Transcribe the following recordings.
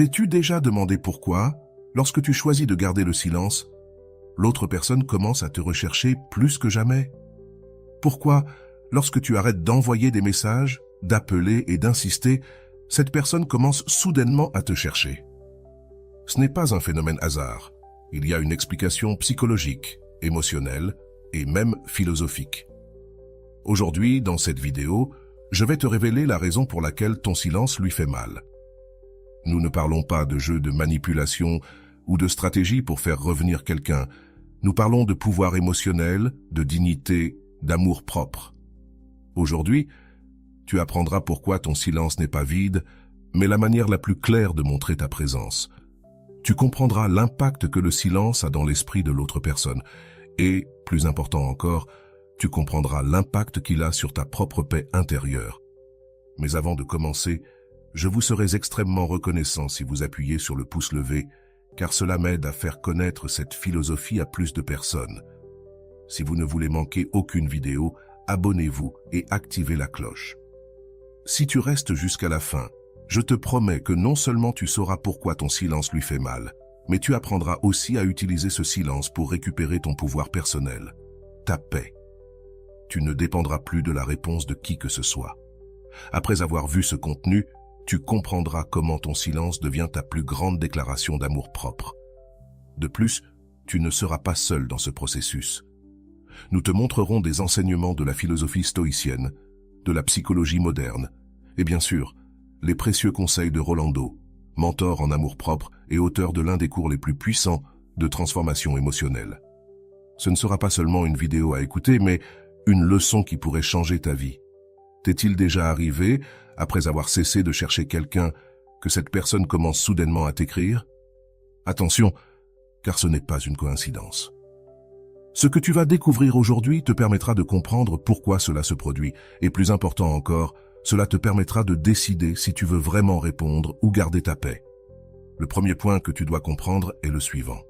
T'es-tu déjà demandé pourquoi, lorsque tu choisis de garder le silence, l'autre personne commence à te rechercher plus que jamais? Pourquoi, lorsque tu arrêtes d'envoyer des messages, d'appeler et d'insister, cette personne commence soudainement à te chercher? Ce n'est pas un phénomène hasard. Il y a une explication psychologique, émotionnelle et même philosophique. Aujourd'hui, dans cette vidéo, je vais te révéler la raison pour laquelle ton silence lui fait mal. Nous ne parlons pas de jeux de manipulation ou de stratégie pour faire revenir quelqu'un. Nous parlons de pouvoir émotionnel, de dignité, d'amour propre. Aujourd'hui, tu apprendras pourquoi ton silence n'est pas vide, mais la manière la plus claire de montrer ta présence. Tu comprendras l'impact que le silence a dans l'esprit de l'autre personne. Et, plus important encore, tu comprendras l'impact qu'il a sur ta propre paix intérieure. Mais avant de commencer, je vous serais extrêmement reconnaissant si vous appuyez sur le pouce levé, car cela m'aide à faire connaître cette philosophie à plus de personnes. Si vous ne voulez manquer aucune vidéo, abonnez-vous et activez la cloche. Si tu restes jusqu'à la fin, je te promets que non seulement tu sauras pourquoi ton silence lui fait mal, mais tu apprendras aussi à utiliser ce silence pour récupérer ton pouvoir personnel, ta paix. Tu ne dépendras plus de la réponse de qui que ce soit. Après avoir vu ce contenu, tu comprendras comment ton silence devient ta plus grande déclaration d'amour-propre. De plus, tu ne seras pas seul dans ce processus. Nous te montrerons des enseignements de la philosophie stoïcienne, de la psychologie moderne, et bien sûr, les précieux conseils de Rolando, mentor en amour-propre et auteur de l'un des cours les plus puissants de transformation émotionnelle. Ce ne sera pas seulement une vidéo à écouter, mais une leçon qui pourrait changer ta vie. T'est-il déjà arrivé, après avoir cessé de chercher quelqu'un, que cette personne commence soudainement à t'écrire? Attention, car ce n'est pas une coïncidence. Ce que tu vas découvrir aujourd'hui te permettra de comprendre pourquoi cela se produit, et plus important encore, cela te permettra de décider si tu veux vraiment répondre ou garder ta paix. Le premier point que tu dois comprendre est le suivant.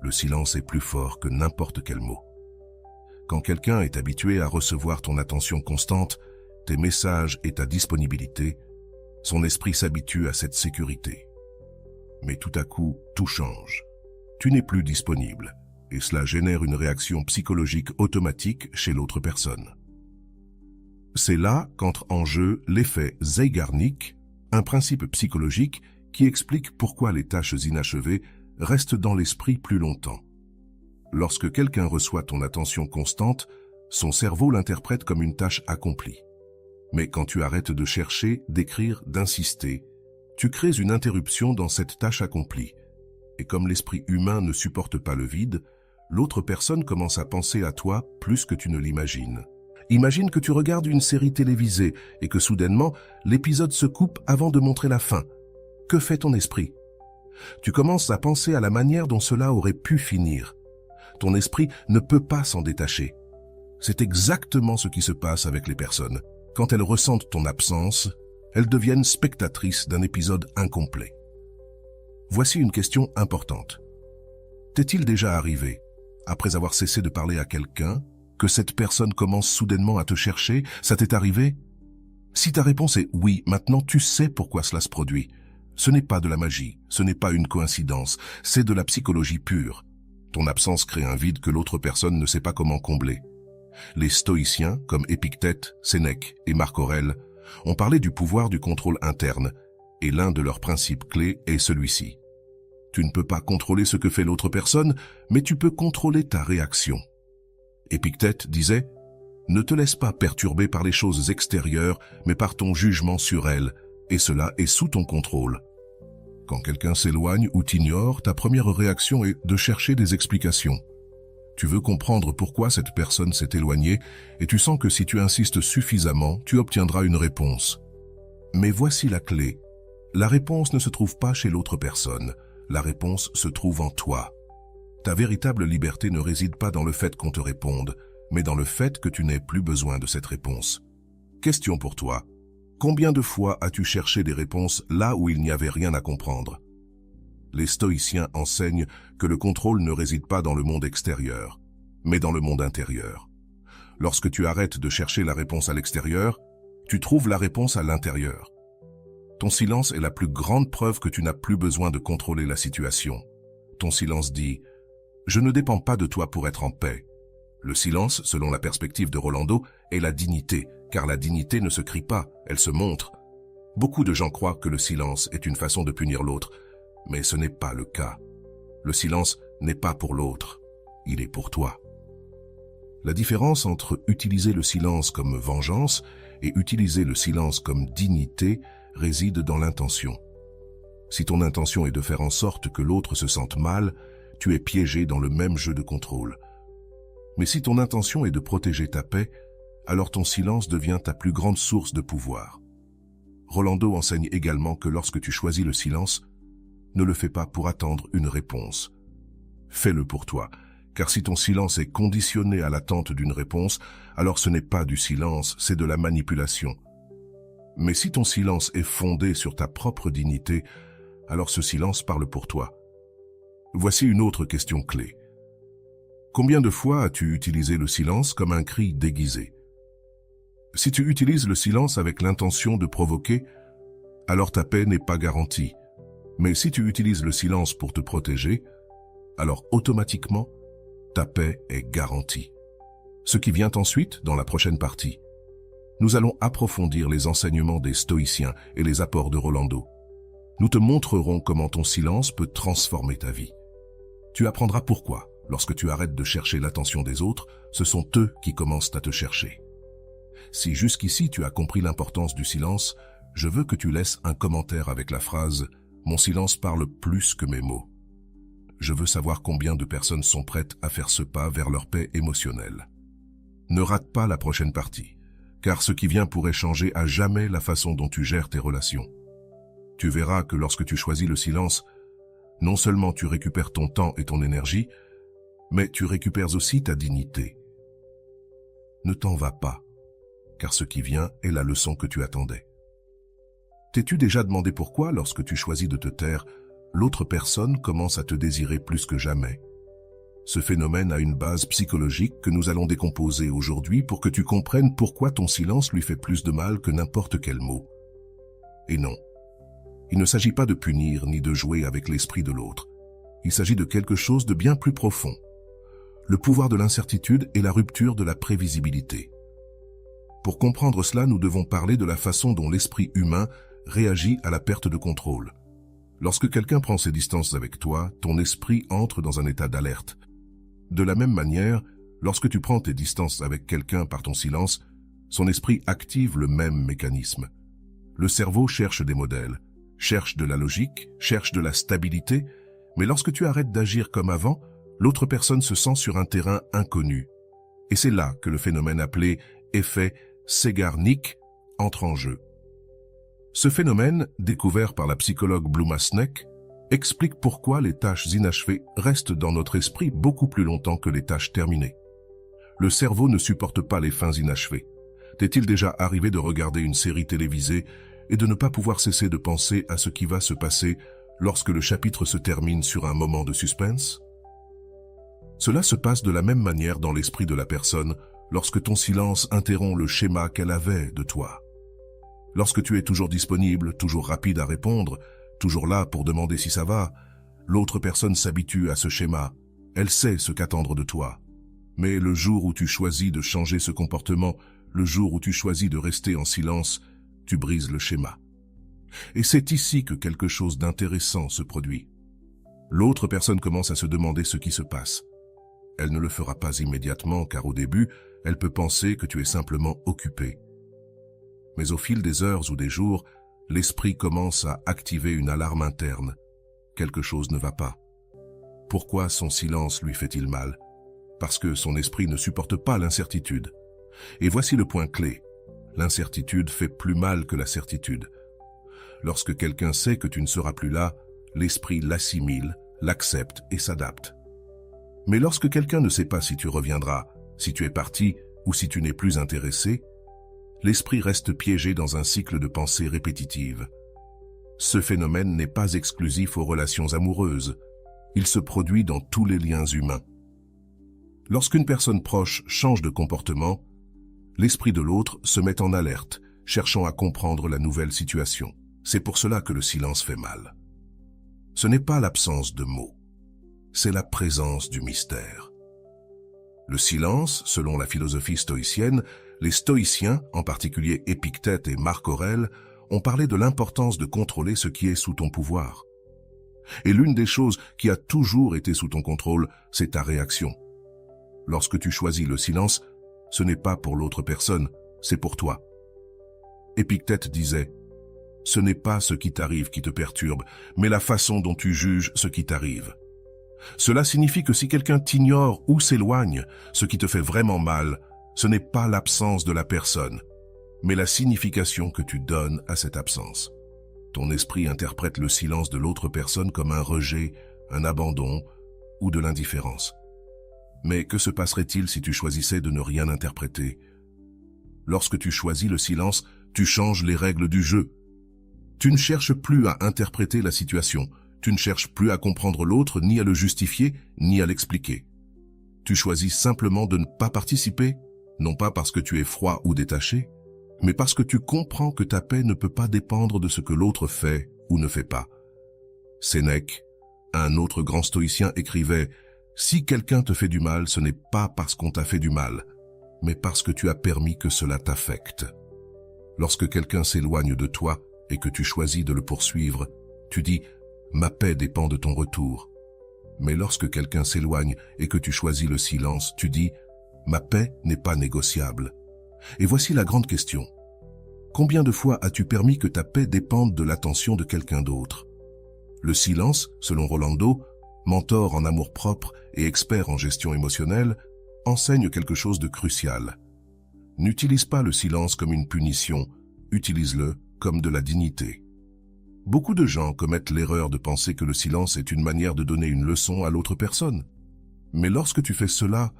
Le silence est plus fort que n'importe quel mot. Quand quelqu'un est habitué à recevoir ton attention constante, tes messages et ta disponibilité, son esprit s'habitue à cette sécurité. Mais tout à coup, tout change. Tu n'es plus disponible, et cela génère une réaction psychologique automatique chez l'autre personne. C'est là qu'entre en jeu l'effet Zeigarnik, un principe psychologique qui explique pourquoi les tâches inachevées restent dans l'esprit plus longtemps. Lorsque quelqu'un reçoit ton attention constante, son cerveau l'interprète comme une tâche accomplie. Mais quand tu arrêtes de chercher, d'écrire, d'insister, tu crées une interruption dans cette tâche accomplie. Et comme l'esprit humain ne supporte pas le vide, l'autre personne commence à penser à toi plus que tu ne l'imagines. Imagine que tu regardes une série télévisée et que soudainement, l'épisode se coupe avant de montrer la fin. Que fait ton esprit? Tu commences à penser à la manière dont cela aurait pu finir. Ton esprit ne peut pas s'en détacher. C'est exactement ce qui se passe avec les personnes. Quand elles ressentent ton absence, elles deviennent spectatrices d'un épisode incomplet. Voici une question importante. T'est-il déjà arrivé, après avoir cessé de parler à quelqu'un, que cette personne commence soudainement à te chercher? Ça t'est arrivé? Si ta réponse est oui, maintenant tu sais pourquoi cela se produit. Ce n'est pas de la magie, ce n'est pas une coïncidence, c'est de la psychologie pure. Ton absence crée un vide que l'autre personne ne sait pas comment combler. Les stoïciens, comme Épictète, Sénèque et Marc Aurèle, ont parlé du pouvoir du contrôle interne, et l'un de leurs principes clés est celui-ci. Tu ne peux pas contrôler ce que fait l'autre personne, mais tu peux contrôler ta réaction. Épictète disait « Ne te laisse pas perturber par les choses extérieures, mais par ton jugement sur elles, et cela est sous ton contrôle. » Quand quelqu'un s'éloigne ou t'ignore, ta première réaction est de chercher des explications. Tu veux comprendre pourquoi cette personne s'est éloignée et tu sens que si tu insistes suffisamment, tu obtiendras une réponse. Mais voici la clé. La réponse ne se trouve pas chez l'autre personne. La réponse se trouve en toi. Ta véritable liberté ne réside pas dans le fait qu'on te réponde, mais dans le fait que tu n'aies plus besoin de cette réponse. Question pour toi. Combien de fois as-tu cherché des réponses là où il n'y avait rien à comprendre? Les stoïciens enseignent que le contrôle ne réside pas dans le monde extérieur, mais dans le monde intérieur. Lorsque tu arrêtes de chercher la réponse à l'extérieur, tu trouves la réponse à l'intérieur. Ton silence est la plus grande preuve que tu n'as plus besoin de contrôler la situation. Ton silence dit « Je ne dépends pas de toi pour être en paix ». Le silence, selon la perspective de Rolando, est la dignité, car la dignité ne se crie pas, elle se montre. Beaucoup de gens croient que le silence est une façon de punir l'autre, mais ce n'est pas le cas. Le silence n'est pas pour l'autre, il est pour toi. La différence entre utiliser le silence comme vengeance et utiliser le silence comme dignité réside dans l'intention. Si ton intention est de faire en sorte que l'autre se sente mal, tu es piégé dans le même jeu de contrôle. Mais si ton intention est de protéger ta paix, alors ton silence devient ta plus grande source de pouvoir. Rolando enseigne également que lorsque tu choisis le silence, ne le fais pas pour attendre une réponse. Fais-le pour toi, car si ton silence est conditionné à l'attente d'une réponse, alors ce n'est pas du silence, c'est de la manipulation. Mais si ton silence est fondé sur ta propre dignité, alors ce silence parle pour toi. Voici une autre question clé. Combien de fois as-tu utilisé le silence comme un cri déguisé? Si tu utilises le silence avec l'intention de provoquer, alors ta paix n'est pas garantie. Mais si tu utilises le silence pour te protéger, alors automatiquement, ta paix est garantie. Ce qui vient ensuite, dans la prochaine partie, nous allons approfondir les enseignements des stoïciens et les apports de Rolando. Nous te montrerons comment ton silence peut transformer ta vie. Tu apprendras pourquoi, lorsque tu arrêtes de chercher l'attention des autres, ce sont eux qui commencent à te chercher. Si jusqu'ici tu as compris l'importance du silence, je veux que tu laisses un commentaire avec la phrase « Mon silence parle plus que mes mots ». Je veux savoir combien de personnes sont prêtes à faire ce pas vers leur paix émotionnelle. Ne rate pas la prochaine partie, car ce qui vient pourrait changer à jamais la façon dont tu gères tes relations. Tu verras que lorsque tu choisis le silence, non seulement tu récupères ton temps et ton énergie, mais tu récupères aussi ta dignité. Ne t'en vas pas, car ce qui vient est la leçon que tu attendais. T'es-tu déjà demandé pourquoi, lorsque tu choisis de te taire, l'autre personne commence à te désirer plus que jamais? Ce phénomène a une base psychologique que nous allons décomposer aujourd'hui pour que tu comprennes pourquoi ton silence lui fait plus de mal que n'importe quel mot. Et non, il ne s'agit pas de punir ni de jouer avec l'esprit de l'autre. Il s'agit de quelque chose de bien plus profond. Le pouvoir de l'incertitude et la rupture de la prévisibilité. Pour comprendre cela, nous devons parler de la façon dont l'esprit humain réagit à la perte de contrôle. Lorsque quelqu'un prend ses distances avec toi, ton esprit entre dans un état d'alerte. De la même manière, lorsque tu prends tes distances avec quelqu'un par ton silence, son esprit active le même mécanisme. Le cerveau cherche des modèles, cherche de la logique, cherche de la stabilité, mais lorsque tu arrêtes d'agir comme avant, l'autre personne se sent sur un terrain inconnu. Et c'est là que le phénomène appelé effet Zeigarnik entre en jeu. Ce phénomène, découvert par la psychologue Bluma Sneck, explique pourquoi les tâches inachevées restent dans notre esprit beaucoup plus longtemps que les tâches terminées. Le cerveau ne supporte pas les fins inachevées. T'est-il déjà arrivé de regarder une série télévisée et de ne pas pouvoir cesser de penser à ce qui va se passer lorsque le chapitre se termine sur un moment de suspense? Cela se passe de la même manière dans l'esprit de la personne lorsque ton silence interrompt le schéma qu'elle avait de toi. Lorsque tu es toujours disponible, toujours rapide à répondre, toujours là pour demander si ça va, l'autre personne s'habitue à ce schéma. Elle sait ce qu'attendre de toi. Mais le jour où tu choisis de changer ce comportement, le jour où tu choisis de rester en silence, tu brises le schéma. Et c'est ici que quelque chose d'intéressant se produit. L'autre personne commence à se demander ce qui se passe. Elle ne le fera pas immédiatement car au début, elle peut penser que tu es simplement occupé. Mais au fil des heures ou des jours, l'esprit commence à activer une alarme interne. Quelque chose ne va pas. Pourquoi son silence lui fait-il mal? Parce que son esprit ne supporte pas l'incertitude. Et voici le point clé. L'incertitude fait plus mal que la certitude. Lorsque quelqu'un sait que tu ne seras plus là, l'esprit l'assimile, l'accepte et s'adapte. Mais lorsque quelqu'un ne sait pas si tu reviendras, si tu es parti ou si tu n'es plus intéressé, l'esprit reste piégé dans un cycle de pensée répétitive. Ce phénomène n'est pas exclusif aux relations amoureuses. Il se produit dans tous les liens humains. Lorsqu'une personne proche change de comportement, l'esprit de l'autre se met en alerte, cherchant à comprendre la nouvelle situation. C'est pour cela que le silence fait mal. Ce n'est pas l'absence de mots, c'est la présence du mystère. Le silence, selon la philosophie stoïcienne, les stoïciens, en particulier Épictète et Marc Aurèle, ont parlé de l'importance de contrôler ce qui est sous ton pouvoir. Et l'une des choses qui a toujours été sous ton contrôle, c'est ta réaction. Lorsque tu choisis le silence, ce n'est pas pour l'autre personne, c'est pour toi. Épictète disait « Ce n'est pas ce qui t'arrive qui te perturbe, mais la façon dont tu juges ce qui t'arrive. » Cela signifie que si quelqu'un t'ignore ou s'éloigne, ce qui te fait vraiment mal, ce n'est pas l'absence de la personne, mais la signification que tu donnes à cette absence. Ton esprit interprète le silence de l'autre personne comme un rejet, un abandon ou de l'indifférence. Mais que se passerait-il si tu choisissais de ne rien interpréter? Lorsque tu choisis le silence, tu changes les règles du jeu. Tu ne cherches plus à interpréter la situation. Tu ne cherches plus à comprendre l'autre, ni à le justifier, ni à l'expliquer. Tu choisis simplement de ne pas participer, non pas parce que tu es froid ou détaché, mais parce que tu comprends que ta paix ne peut pas dépendre de ce que l'autre fait ou ne fait pas. Sénèque, un autre grand stoïcien, écrivait « Si quelqu'un te fait du mal, ce n'est pas parce qu'on t'a fait du mal, mais parce que tu as permis que cela t'affecte. » Lorsque quelqu'un s'éloigne de toi et que tu choisis de le poursuivre, tu dis « Ma paix dépend de ton retour. » Mais lorsque quelqu'un s'éloigne et que tu choisis le silence, tu dis « Ma paix n'est pas négociable. » Et voici la grande question. Combien de fois as-tu permis que ta paix dépende de l'attention de quelqu'un d'autre? Le silence, selon Rolando, mentor en amour-propre et expert en gestion émotionnelle, enseigne quelque chose de crucial. N'utilise pas le silence comme une punition, utilise-le comme de la dignité. Beaucoup de gens commettent l'erreur de penser que le silence est une manière de donner une leçon à l'autre personne. Mais lorsque tu fais cela,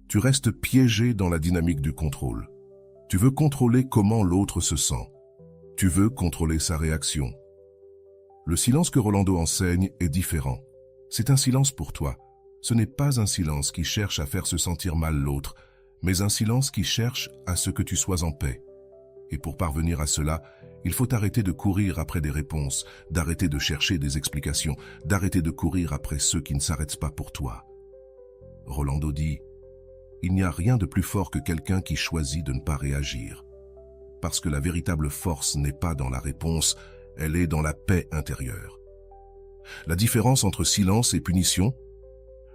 tu restes piégé dans la dynamique du contrôle. Tu veux contrôler comment l'autre se sent. Tu veux contrôler sa réaction. Le silence que Rolando enseigne est différent. C'est un silence pour toi. Ce n'est pas un silence qui cherche à faire se sentir mal l'autre, mais un silence qui cherche à ce que tu sois en paix. Et pour parvenir à cela, il faut arrêter de courir après des réponses, d'arrêter de chercher des explications, d'arrêter de courir après ceux qui ne s'arrêtent pas pour toi. Rolando dit « Il n'y a rien de plus fort que quelqu'un qui choisit de ne pas réagir. Parce que la véritable force n'est pas dans la réponse, elle est dans la paix intérieure. » La différence entre silence et punition,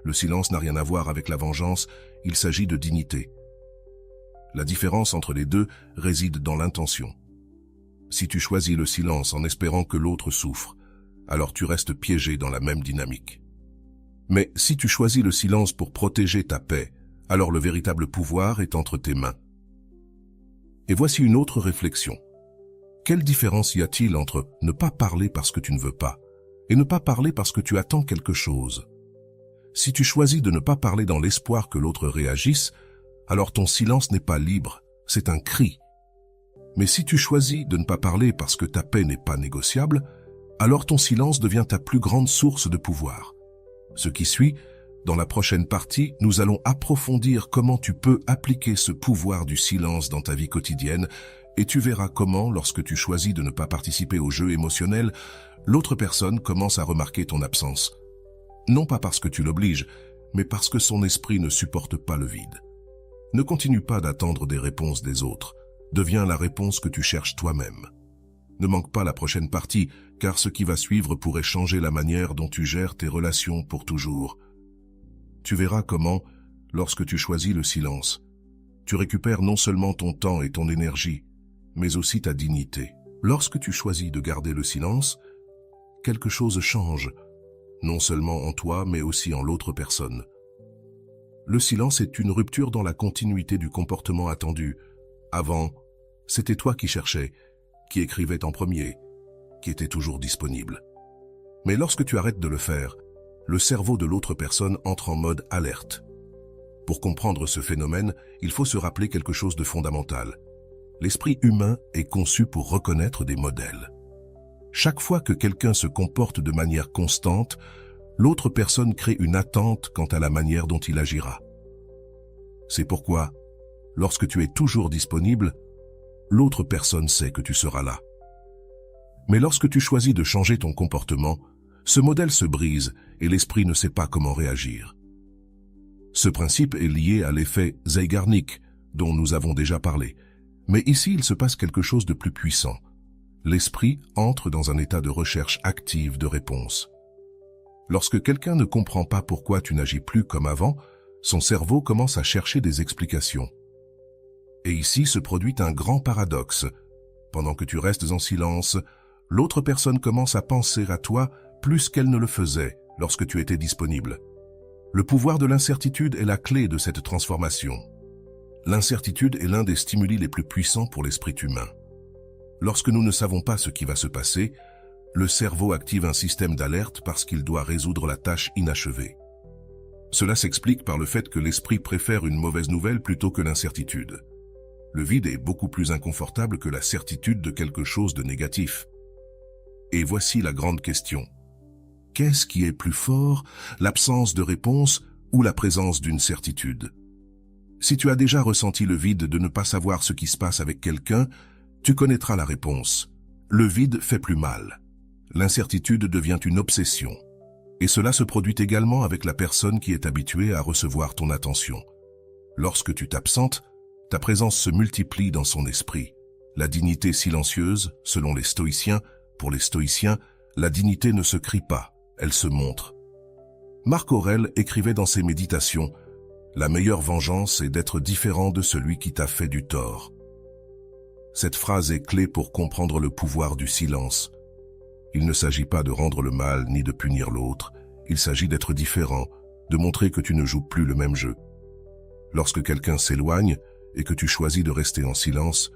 le silence n'a rien à voir avec la vengeance, il s'agit de dignité. La différence entre les deux réside dans l'intention. Si tu choisis le silence en espérant que l'autre souffre, alors tu restes piégé dans la même dynamique. Mais si tu choisis le silence pour protéger ta paix, alors le véritable pouvoir est entre tes mains. Et voici une autre réflexion. Quelle différence y a-t-il entre ne pas parler parce que tu ne veux pas et ne pas parler parce que tu attends quelque chose? Si tu choisis de ne pas parler dans l'espoir que l'autre réagisse, alors ton silence n'est pas libre, c'est un cri. Mais si tu choisis de ne pas parler parce que ta paix n'est pas négociable, alors ton silence devient ta plus grande source de pouvoir. Ce qui suit, dans la prochaine partie, nous allons approfondir comment tu peux appliquer ce pouvoir du silence dans ta vie quotidienne et tu verras comment, lorsque tu choisis de ne pas participer au jeu émotionnel, l'autre personne commence à remarquer ton absence. Non pas parce que tu l'obliges, mais parce que son esprit ne supporte pas le vide. Ne continue pas d'attendre des réponses des autres. Deviens la réponse que tu cherches toi-même. Ne manque pas la prochaine partie, car ce qui va suivre pourrait changer la manière dont tu gères tes relations pour toujours. Tu verras comment, lorsque tu choisis le silence, tu récupères non seulement ton temps et ton énergie, mais aussi ta dignité. Lorsque tu choisis de garder le silence, quelque chose change, non seulement en toi, mais aussi en l'autre personne. Le silence est une rupture dans la continuité du comportement attendu. Avant, c'était toi qui cherchais, qui écrivais en premier, qui était toujours disponible. Mais lorsque tu arrêtes de le faire, le cerveau de l'autre personne entre en mode alerte. Pour comprendre ce phénomène, il faut se rappeler quelque chose de fondamental. L'esprit humain est conçu pour reconnaître des modèles. Chaque fois que quelqu'un se comporte de manière constante, l'autre personne crée une attente quant à la manière dont il agira. C'est pourquoi, lorsque tu es toujours disponible, l'autre personne sait que tu seras là. Mais lorsque tu choisis de changer ton comportement, ce modèle se brise et l'esprit ne sait pas comment réagir. Ce principe est lié à l'effet Zeigarnik, dont nous avons déjà parlé. Mais ici, il se passe quelque chose de plus puissant. L'esprit entre dans un état de recherche active de réponse. Lorsque quelqu'un ne comprend pas pourquoi tu n'agis plus comme avant, son cerveau commence à chercher des explications. Et ici se produit un grand paradoxe. Pendant que tu restes en silence, l'autre personne commence à penser à toi plus qu'elle ne le faisait lorsque tu étais disponible. Le pouvoir de l'incertitude est la clé de cette transformation. L'incertitude est l'un des stimuli les plus puissants pour l'esprit humain. Lorsque nous ne savons pas ce qui va se passer, le cerveau active un système d'alerte parce qu'il doit résoudre la tâche inachevée. Cela s'explique par le fait que l'esprit préfère une mauvaise nouvelle plutôt que l'incertitude. Le vide est beaucoup plus inconfortable que la certitude de quelque chose de négatif. Et voici la grande question. Qu'est-ce qui est plus fort, l'absence de réponse ou la présence d'une certitude? Si tu as déjà ressenti le vide de ne pas savoir ce qui se passe avec quelqu'un, tu connaîtras la réponse. Le vide fait plus mal. L'incertitude devient une obsession. Et cela se produit également avec la personne qui est habituée à recevoir ton attention. Lorsque tu t'absentes, ta présence se multiplie dans son esprit. La dignité silencieuse, selon les stoïciens, pour les stoïciens, la dignité ne se crie pas, elle se montre. Marc Aurèle écrivait dans ses méditations « La meilleure vengeance est d'être différent de celui qui t'a fait du tort ». Cette phrase est clé pour comprendre le pouvoir du silence. Il ne s'agit pas de rendre le mal ni de punir l'autre, il s'agit d'être différent, de montrer que tu ne joues plus le même jeu. Lorsque quelqu'un s'éloigne et que tu choisis de rester en silence,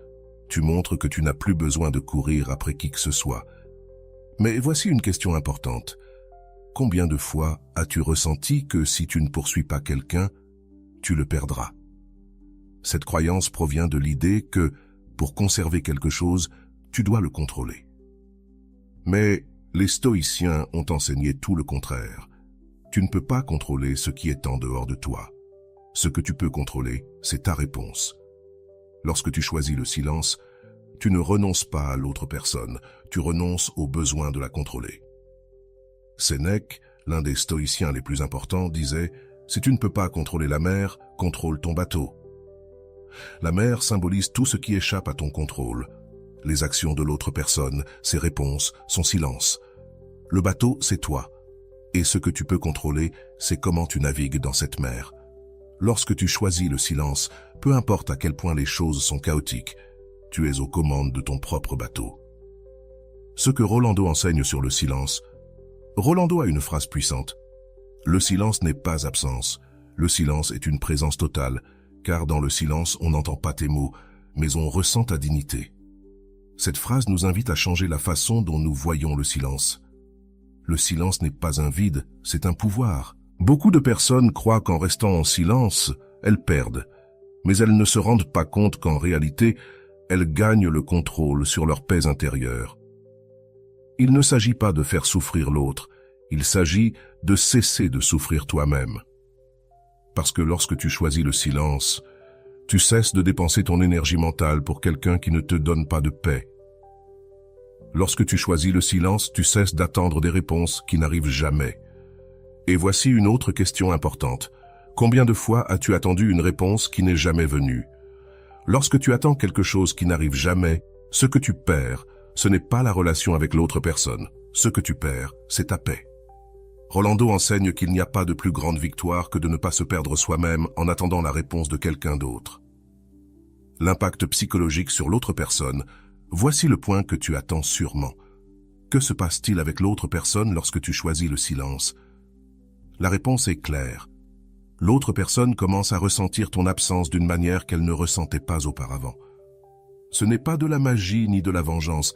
tu montres que tu n'as plus besoin de courir après qui que ce soit. Mais voici une question importante. Combien de fois as-tu ressenti que si tu ne poursuis pas quelqu'un, tu le perdras? Cette croyance provient de l'idée que, pour conserver quelque chose, tu dois le contrôler. Mais les stoïciens ont enseigné tout le contraire. Tu ne peux pas contrôler ce qui est en dehors de toi. Ce que tu peux contrôler, c'est ta réponse. Lorsque tu choisis le silence, tu ne renonces pas à l'autre personne, tu renonces au besoin de la contrôler. Sénèque, l'un des stoïciens les plus importants, disait « Si tu ne peux pas contrôler la mer, contrôle ton bateau ». La mer symbolise tout ce qui échappe à ton contrôle. Les actions de l'autre personne, ses réponses, son silence. Le bateau, c'est toi. Et ce que tu peux contrôler, c'est comment tu navigues dans cette mer. Lorsque tu choisis le silence, peu importe à quel point les choses sont chaotiques, tu es aux commandes de ton propre bateau. Ce que Rolando enseigne sur le silence, Rolando a une phrase puissante. Le silence n'est pas absence. Le silence est une présence totale, car dans le silence, on n'entend pas tes mots, mais on ressent ta dignité. Cette phrase nous invite à changer la façon dont nous voyons le silence. Le silence n'est pas un vide, c'est un pouvoir. Beaucoup de personnes croient qu'en restant en silence, elles perdent, mais elles ne se rendent pas compte qu'en réalité, elles gagnent le contrôle sur leur paix intérieure. Il ne s'agit pas de faire souffrir l'autre, il s'agit de cesser de souffrir toi-même. Parce que lorsque tu choisis le silence, tu cesses de dépenser ton énergie mentale pour quelqu'un qui ne te donne pas de paix. Lorsque tu choisis le silence, tu cesses d'attendre des réponses qui n'arrivent jamais. Et voici une autre question importante. Combien de fois as-tu attendu une réponse qui n'est jamais venue? Lorsque tu attends quelque chose qui n'arrive jamais, ce que tu perds, ce n'est pas la relation avec l'autre personne. Ce que tu perds, c'est ta paix. Rolando enseigne qu'il n'y a pas de plus grande victoire que de ne pas se perdre soi-même en attendant la réponse de quelqu'un d'autre. L'impact psychologique sur l'autre personne, voici le point que tu attends sûrement. Que se passe-t-il avec l'autre personne lorsque tu choisis le silence? La réponse est claire. L'autre personne commence à ressentir ton absence d'une manière qu'elle ne ressentait pas auparavant. Ce n'est pas de la magie ni de la vengeance,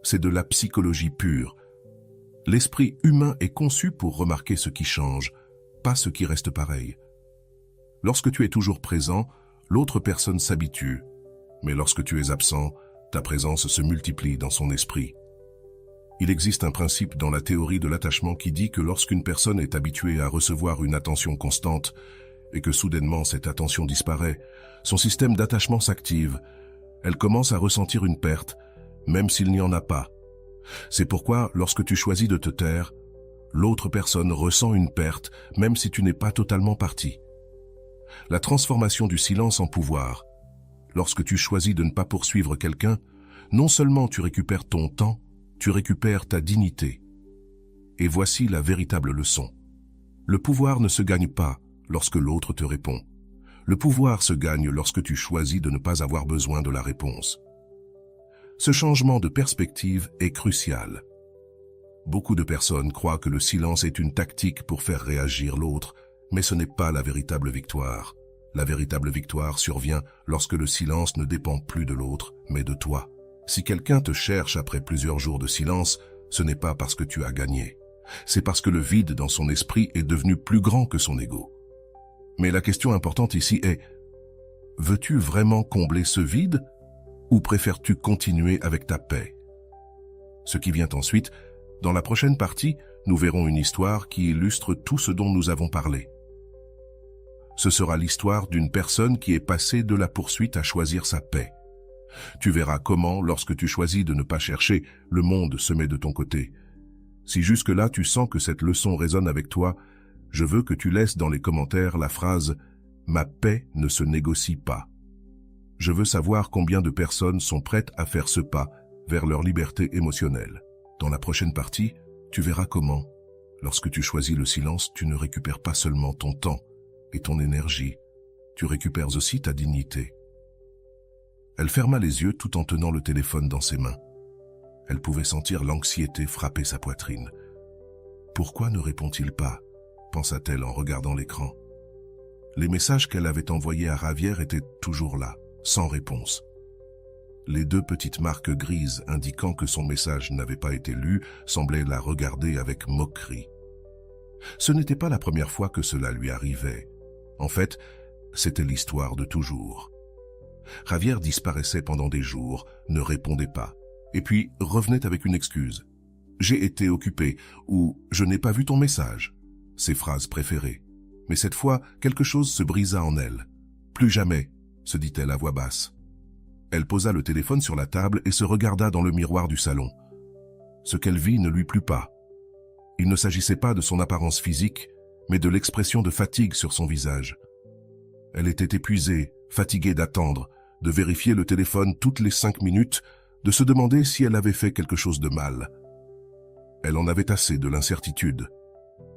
c'est de la psychologie pure. L'esprit humain est conçu pour remarquer ce qui change, pas ce qui reste pareil. Lorsque tu es toujours présent, l'autre personne s'habitue. Mais lorsque tu es absent, ta présence se multiplie dans son esprit. Il existe un principe dans la théorie de l'attachement qui dit que lorsqu'une personne est habituée à recevoir une attention constante et que soudainement cette attention disparaît, son système d'attachement s'active. Elle commence à ressentir une perte, même s'il n'y en a pas. C'est pourquoi, lorsque tu choisis de te taire, l'autre personne ressent une perte, même si tu n'es pas totalement parti. La transformation du silence en pouvoir. Lorsque tu choisis de ne pas poursuivre quelqu'un, non seulement tu récupères ton temps, tu récupères ta dignité. Et voici la véritable leçon. Le pouvoir ne se gagne pas lorsque l'autre te répond. Le pouvoir se gagne lorsque tu choisis de ne pas avoir besoin de la réponse. Ce changement de perspective est crucial. Beaucoup de personnes croient que le silence est une tactique pour faire réagir l'autre, mais ce n'est pas la véritable victoire. La véritable victoire survient lorsque le silence ne dépend plus de l'autre, mais de toi. Si quelqu'un te cherche après plusieurs jours de silence, ce n'est pas parce que tu as gagné. C'est parce que le vide dans son esprit est devenu plus grand que son ego. Mais la question importante ici est, veux-tu vraiment combler ce vide ou préfères-tu continuer avec ta paix? Ce qui vient ensuite, dans la prochaine partie, nous verrons une histoire qui illustre tout ce dont nous avons parlé. Ce sera l'histoire d'une personne qui est passée de la poursuite à choisir sa paix. Tu verras comment, lorsque tu choisis de ne pas chercher, le monde se met de ton côté. Si jusque-là tu sens que cette leçon résonne avec toi, je veux que tu laisses dans les commentaires la phrase « Ma paix ne se négocie pas ». Je veux savoir combien de personnes sont prêtes à faire ce pas vers leur liberté émotionnelle. Dans la prochaine partie, tu verras comment, lorsque tu choisis le silence, tu ne récupères pas seulement ton temps et ton énergie, tu récupères aussi ta dignité. Elle ferma les yeux tout en tenant le téléphone dans ses mains. Elle pouvait sentir l'anxiété frapper sa poitrine. Pourquoi ne répond-il pas, pensa-t-elle en regardant l'écran. Les messages qu'elle avait envoyés à Javier étaient toujours là, sans réponse. Les 2 petites marques grises indiquant que son message n'avait pas été lu semblaient la regarder avec moquerie. Ce n'était pas la première fois que cela lui arrivait. En fait, c'était l'histoire de toujours. Javier disparaissait pendant des jours, ne répondait pas, et puis revenait avec une excuse. « J'ai été occupé » ou « Je n'ai pas vu ton message », ses phrases préférées. Mais cette fois, quelque chose se brisa en elle. « Plus jamais », se dit-elle à voix basse. Elle posa le téléphone sur la table et se regarda dans le miroir du salon. Ce qu'elle vit ne lui plut pas. Il ne s'agissait pas de son apparence physique, mais de l'expression de fatigue sur son visage. Elle était épuisée, fatiguée d'attendre, de vérifier le téléphone toutes les 5 minutes, de se demander si elle avait fait quelque chose de mal. Elle en avait assez de l'incertitude.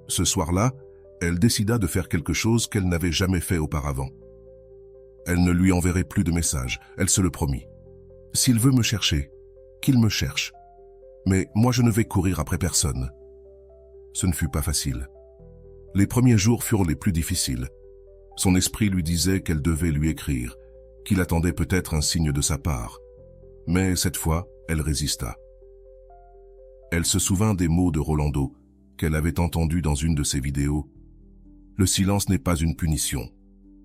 Ce soir-là, elle décida de faire quelque chose qu'elle n'avait jamais fait auparavant. Elle ne lui enverrait plus de messages, elle se le promit. S'il veut me chercher, qu'il me cherche. Mais moi je ne vais courir après personne. Ce ne fut pas facile. Les premiers jours furent les plus difficiles. Son esprit lui disait qu'elle devait lui écrire, qu'il attendait peut-être un signe de sa part. Mais cette fois, elle résista. Elle se souvint des mots de Rolando, qu'elle avait entendus dans une de ses vidéos. Le silence n'est pas une punition.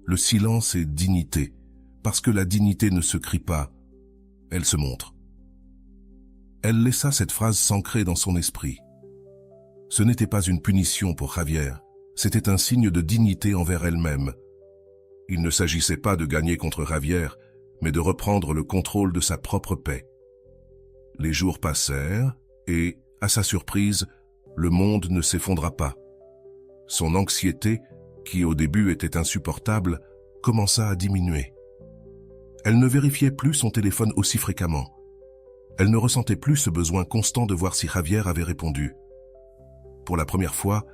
Le silence est dignité, parce que la dignité ne se crie pas, elle se montre. Elle laissa cette phrase s'ancrer dans son esprit. Ce n'était pas une punition pour Javier, c'était un signe de dignité envers elle-même. Il ne s'agissait pas de gagner contre Javier, mais de reprendre le contrôle de sa propre paix. Les jours passèrent et, à sa surprise, le monde ne s'effondra pas. Son anxiété, qui au début était insupportable, commença à diminuer. Elle ne vérifiait plus son téléphone aussi fréquemment. Elle ne ressentait plus ce besoin constant de voir si Javier avait répondu. Pour la première fois,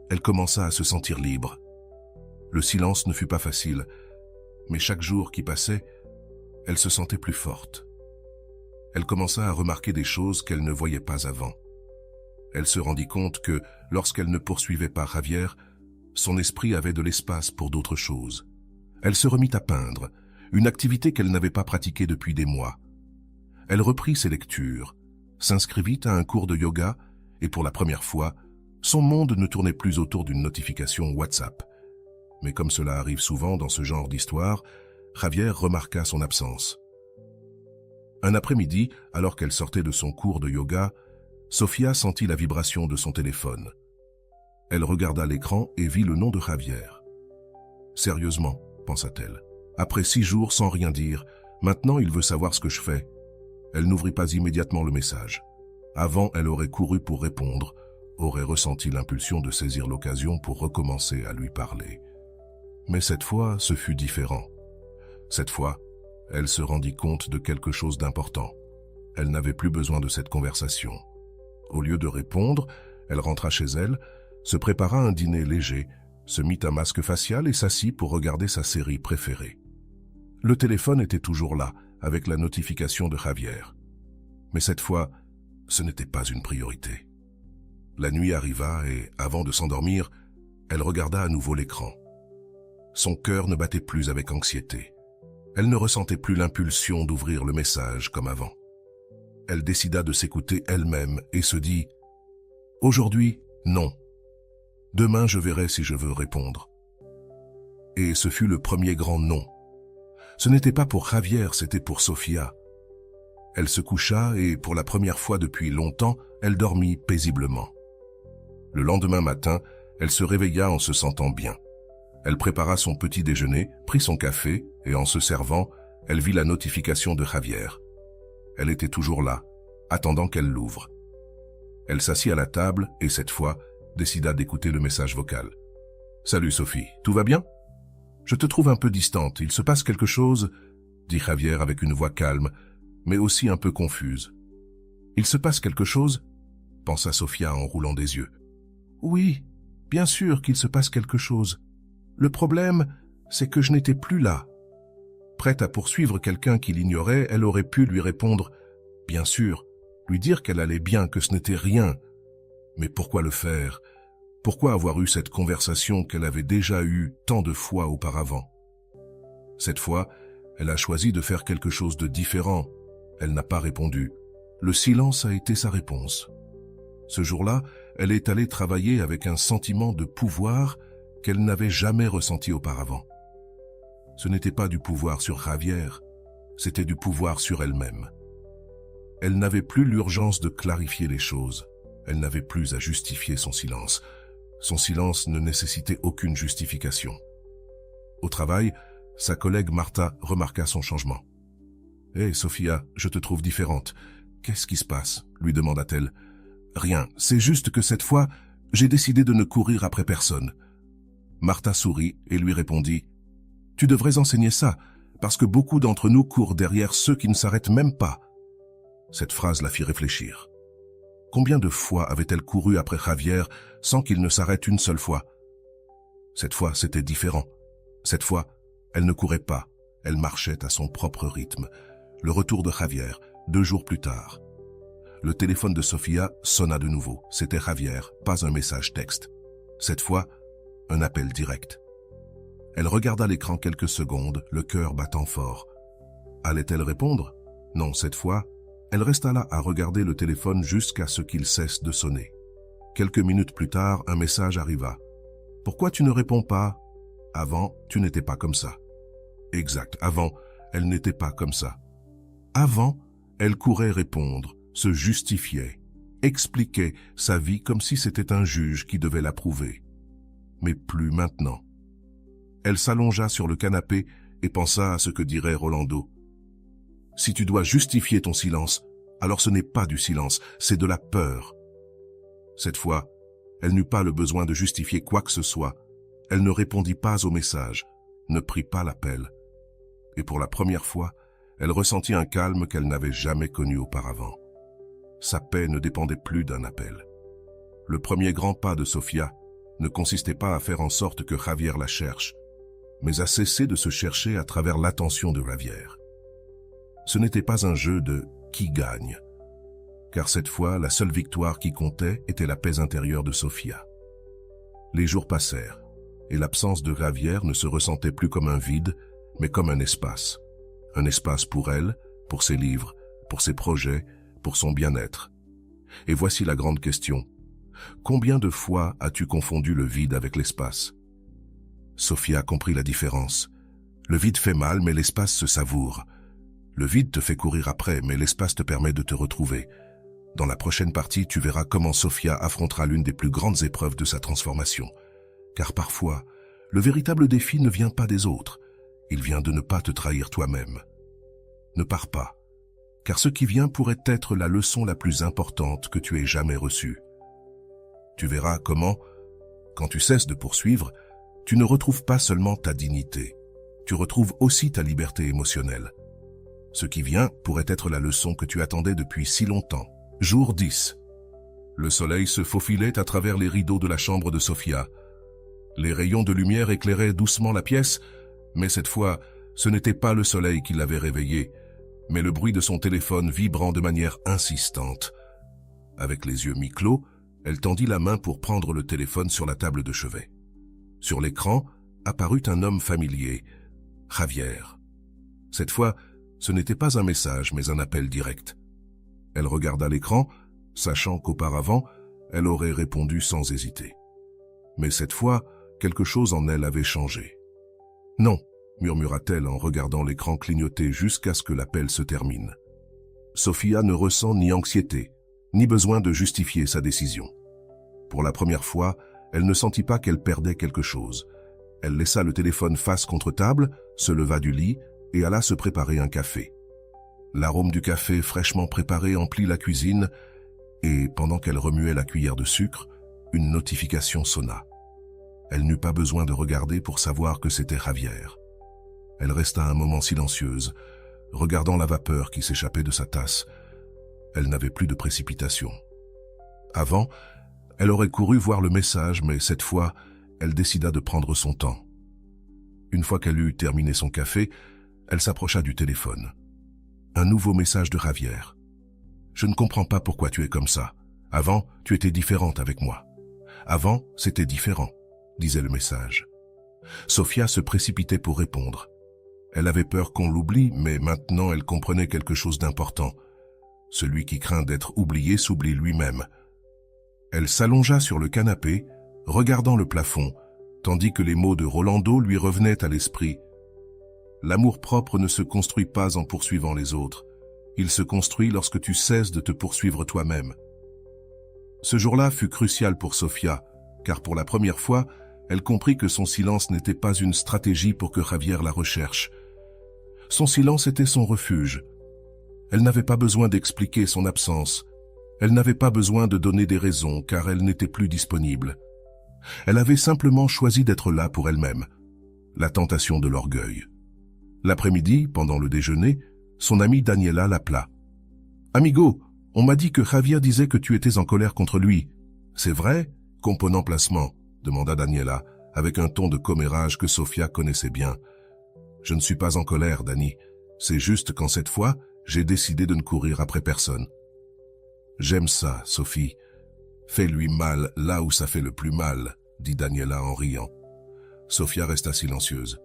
elle commença à se sentir libre. Le silence ne fut pas facile, mais chaque jour qui passait, elle se sentait plus forte. Elle commença à remarquer des choses qu'elle ne voyait pas avant. Elle se rendit compte que, lorsqu'elle ne poursuivait pas Javier, son esprit avait de l'espace pour d'autres choses. Elle se remit à peindre, une activité qu'elle n'avait pas pratiquée depuis des mois. Elle reprit ses lectures, s'inscrivit à un cours de yoga et pour la première fois, son monde ne tournait plus autour d'une notification WhatsApp. Mais comme cela arrive souvent dans ce genre d'histoire, Javier remarqua son absence. Un après-midi, alors qu'elle sortait de son cours de yoga, Sofia sentit la vibration de son téléphone. Elle regarda l'écran et vit le nom de Javier. « Sérieusement, pensa-t-elle. Après 6 jours sans rien dire, maintenant il veut savoir ce que je fais. » Elle n'ouvrit pas immédiatement le message. Avant, elle aurait couru pour répondre, aurait ressenti l'impulsion de saisir l'occasion pour recommencer à lui parler. Mais cette fois, ce fut différent. Cette fois, elle se rendit compte de quelque chose d'important. Elle n'avait plus besoin de cette conversation. Au lieu de répondre, elle rentra chez elle, se prépara un dîner léger, se mit un masque facial et s'assit pour regarder sa série préférée. Le téléphone était toujours là, avec la notification de Javier. Mais cette fois, ce n'était pas une priorité. La nuit arriva et, avant de s'endormir, elle regarda à nouveau l'écran. Son cœur ne battait plus avec anxiété. Elle ne ressentait plus l'impulsion d'ouvrir le message comme avant. Elle décida de s'écouter elle-même et se dit « Aujourd'hui, non. Demain, je verrai si je veux répondre. » Et ce fut le premier grand non. Ce n'était pas pour Javier, c'était pour Sofia. Elle se coucha et, pour la première fois depuis longtemps, elle dormit paisiblement. Le lendemain matin, elle se réveilla en se sentant bien. Elle prépara son petit déjeuner, prit son café et, en se servant, elle vit la notification de Javier. Elle était toujours là, attendant qu'elle l'ouvre. Elle s'assit à la table et, cette fois, décida d'écouter le message vocal. « Salut Sophie, tout va bien ? Je te trouve un peu distante, il se passe quelque chose ?» dit Javier avec une voix calme, mais aussi un peu confuse. « Il se passe quelque chose ?» pensa Sofia en roulant des yeux. « Oui, bien sûr qu'il se passe quelque chose. Le problème, c'est que je n'étais plus là. » Prête à poursuivre quelqu'un qui l'ignorait, elle aurait pu lui répondre « Bien sûr », lui dire qu'elle allait bien, que ce n'était rien. Mais pourquoi le faire? Pourquoi avoir eu cette conversation qu'elle avait déjà eue tant de fois auparavant? Cette fois, elle a choisi de faire quelque chose de différent. Elle n'a pas répondu. Le silence a été sa réponse. Ce jour-là, elle est allée travailler avec un sentiment de pouvoir qu'elle n'avait jamais ressenti auparavant. Ce n'était pas du pouvoir sur Javier, c'était du pouvoir sur elle-même. Elle n'avait plus l'urgence de clarifier les choses. Elle n'avait plus à justifier son silence. Son silence ne nécessitait aucune justification. Au travail, sa collègue Martha remarqua son changement. « Hé, Sofia, je te trouve différente. Qu'est-ce qui se passe ?» lui demanda-t-elle. « Rien, c'est juste que cette fois, j'ai décidé de ne courir après personne. » Martha sourit et lui répondit « Tu devrais enseigner ça, parce que beaucoup d'entre nous courent derrière ceux qui ne s'arrêtent même pas. » Cette phrase la fit réfléchir. Combien de fois avait-elle couru après Javier sans qu'il ne s'arrête une seule fois? Cette fois, c'était différent. Cette fois, elle ne courait pas, elle marchait à son propre rythme. Le retour de Javier, 2 jours plus tard. Le téléphone de Sofia sonna de nouveau. C'était Javier, pas un message texte. Cette fois, un appel direct. Elle regarda l'écran quelques secondes, le cœur battant fort. Allait-elle répondre? Non, cette fois, elle resta là à regarder le téléphone jusqu'à ce qu'il cesse de sonner. Quelques minutes plus tard, un message arriva. « Pourquoi tu ne réponds pas? Avant, tu n'étais pas comme ça. » Exact, avant, elle n'était pas comme ça. Avant, elle courait répondre, se justifiait, expliquait sa vie comme si c'était un juge qui devait l'approuver. Mais plus maintenant. Elle s'allongea sur le canapé et pensa à ce que dirait Rolando. Si tu dois justifier ton silence, alors ce n'est pas du silence, c'est de la peur. Cette fois, elle n'eut pas le besoin de justifier quoi que ce soit. Elle ne répondit pas au message, ne prit pas l'appel. Et pour la première fois, elle ressentit un calme qu'elle n'avait jamais connu auparavant. Sa paix ne dépendait plus d'un appel. Le premier grand pas de Sofia ne consistait pas à faire en sorte que Javier la cherche, mais à cesser de se chercher à travers l'attention de Javier. Ce n'était pas un jeu de « qui gagne », car cette fois, la seule victoire qui comptait était la paix intérieure de Sofia. Les jours passèrent, et l'absence de Javier ne se ressentait plus comme un vide, mais comme un espace. Un espace pour elle, pour ses livres, pour ses projets, pour son bien-être. Et voici la grande question. Combien de fois as-tu confondu le vide avec l'espace? Sofia comprit la différence. Le vide fait mal, mais l'espace se savoure. Le vide te fait courir après, mais l'espace te permet de te retrouver. Dans la prochaine partie, tu verras comment Sofia affrontera l'une des plus grandes épreuves de sa transformation. Car parfois, le véritable défi ne vient pas des autres. Il vient de ne pas te trahir toi-même. Ne pars pas, car ce qui vient pourrait être la leçon la plus importante que tu aies jamais reçue. Tu verras comment, quand tu cesses de poursuivre, tu ne retrouves pas seulement ta dignité, tu retrouves aussi ta liberté émotionnelle. Ce qui vient pourrait être la leçon que tu attendais depuis si longtemps. Jour 10. Le soleil se faufilait à travers les rideaux de la chambre de Sofia. Les rayons de lumière éclairaient doucement la pièce, mais cette fois, ce n'était pas le soleil qui l'avait réveillée, mais le bruit de son téléphone vibrant de manière insistante. Avec les yeux mi-clos, elle tendit la main pour prendre le téléphone sur la table de chevet. Sur l'écran apparut un homme familier, Javier. Cette fois, ce n'était pas un message, mais un appel direct. Elle regarda l'écran, sachant qu'auparavant, elle aurait répondu sans hésiter. Mais cette fois, quelque chose en elle avait changé. « Non », murmura-t-elle en regardant l'écran clignoter jusqu'à ce que l'appel se termine. Sofia ne ressent ni anxiété, ni besoin de justifier sa décision. Pour la première fois, elle ne sentit pas qu'elle perdait quelque chose. Elle laissa le téléphone face contre table, se leva du lit et alla se préparer un café. L'arôme du café fraîchement préparé emplit la cuisine et, pendant qu'elle remuait la cuillère de sucre, une notification sonna. Elle n'eut pas besoin de regarder pour savoir que c'était Javier. Elle resta un moment silencieuse, regardant la vapeur qui s'échappait de sa tasse. Elle n'avait plus de précipitation. Avant, elle aurait couru voir le message, mais cette fois, elle décida de prendre son temps. Une fois qu'elle eut terminé son café, elle s'approcha du téléphone. Un nouveau message de Javier. « Je ne comprends pas pourquoi tu es comme ça. Avant, tu étais différente avec moi. Avant, c'était différent, » disait le message. Sofia se précipitait pour répondre. Elle avait peur qu'on l'oublie, mais maintenant elle comprenait quelque chose d'important. Celui qui craint d'être oublié s'oublie lui-même. Elle s'allongea sur le canapé, regardant le plafond, tandis que les mots de Rolando lui revenaient à l'esprit. L'amour-propre ne se construit pas en poursuivant les autres. Il se construit lorsque tu cesses de te poursuivre toi-même. Ce jour-là fut crucial pour Sofia, car pour la première fois, elle comprit que son silence n'était pas une stratégie pour que Javier la recherche. Son silence était son refuge. Elle n'avait pas besoin d'expliquer son absence. Elle n'avait pas besoin de donner des raisons, car elle n'était plus disponible. Elle avait simplement choisi d'être là pour elle-même. La tentation de l'orgueil. L'après-midi, pendant le déjeuner, son amie Daniela l'appela. « Amigo, on m'a dit que Javier disait que tu étais en colère contre lui. C'est vrai ? Component placement, demanda Daniela, avec un ton de commérage que Sofia connaissait bien. Je ne suis pas en colère, Dani. C'est juste qu'en cette fois, j'ai décidé de ne courir après personne. J'aime ça, Sophie. Fais-lui mal là où ça fait le plus mal, dit Daniela en riant. Sofia resta silencieuse.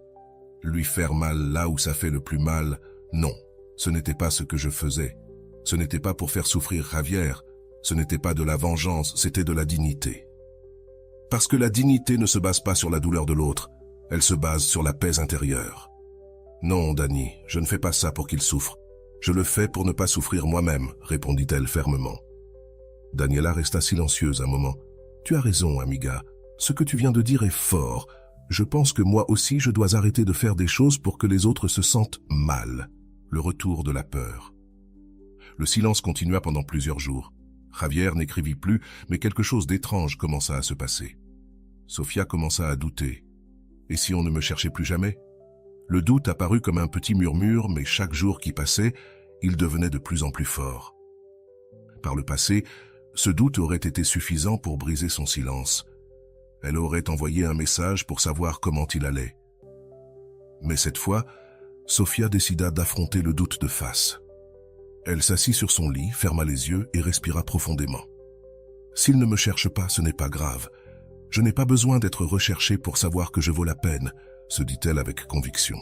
Lui faire mal là où ça fait le plus mal, non, ce n'était pas ce que je faisais. Ce n'était pas pour faire souffrir Javier. Ce n'était pas de la vengeance, c'était de la dignité. Parce que la dignité ne se base pas sur la douleur de l'autre, elle se base sur la paix intérieure. Non, Dani, je ne fais pas ça pour qu'il souffre. Je le fais pour ne pas souffrir moi-même, répondit-elle fermement. Daniela resta silencieuse un moment. Tu as raison, amiga. Ce que tu viens de dire est fort. Je pense que moi aussi je dois arrêter de faire des choses pour que les autres se sentent mal. Le retour de la peur. Le silence continua pendant plusieurs jours. Javier n'écrivit plus, mais quelque chose d'étrange commença à se passer. Sofia commença à douter. Et si on ne me cherchait plus jamais? Le doute apparut comme un petit murmure, mais chaque jour qui passait, il devenait de plus en plus fort. Par le passé, ce doute aurait été suffisant pour briser son silence. Elle aurait envoyé un message pour savoir comment il allait. Mais cette fois, Sofia décida d'affronter le doute de face. Elle s'assit sur son lit, ferma les yeux et respira profondément. « S'il ne me cherche pas, ce n'est pas grave. Je n'ai pas besoin d'être recherchée pour savoir que je vaux la peine, » se dit-elle avec conviction.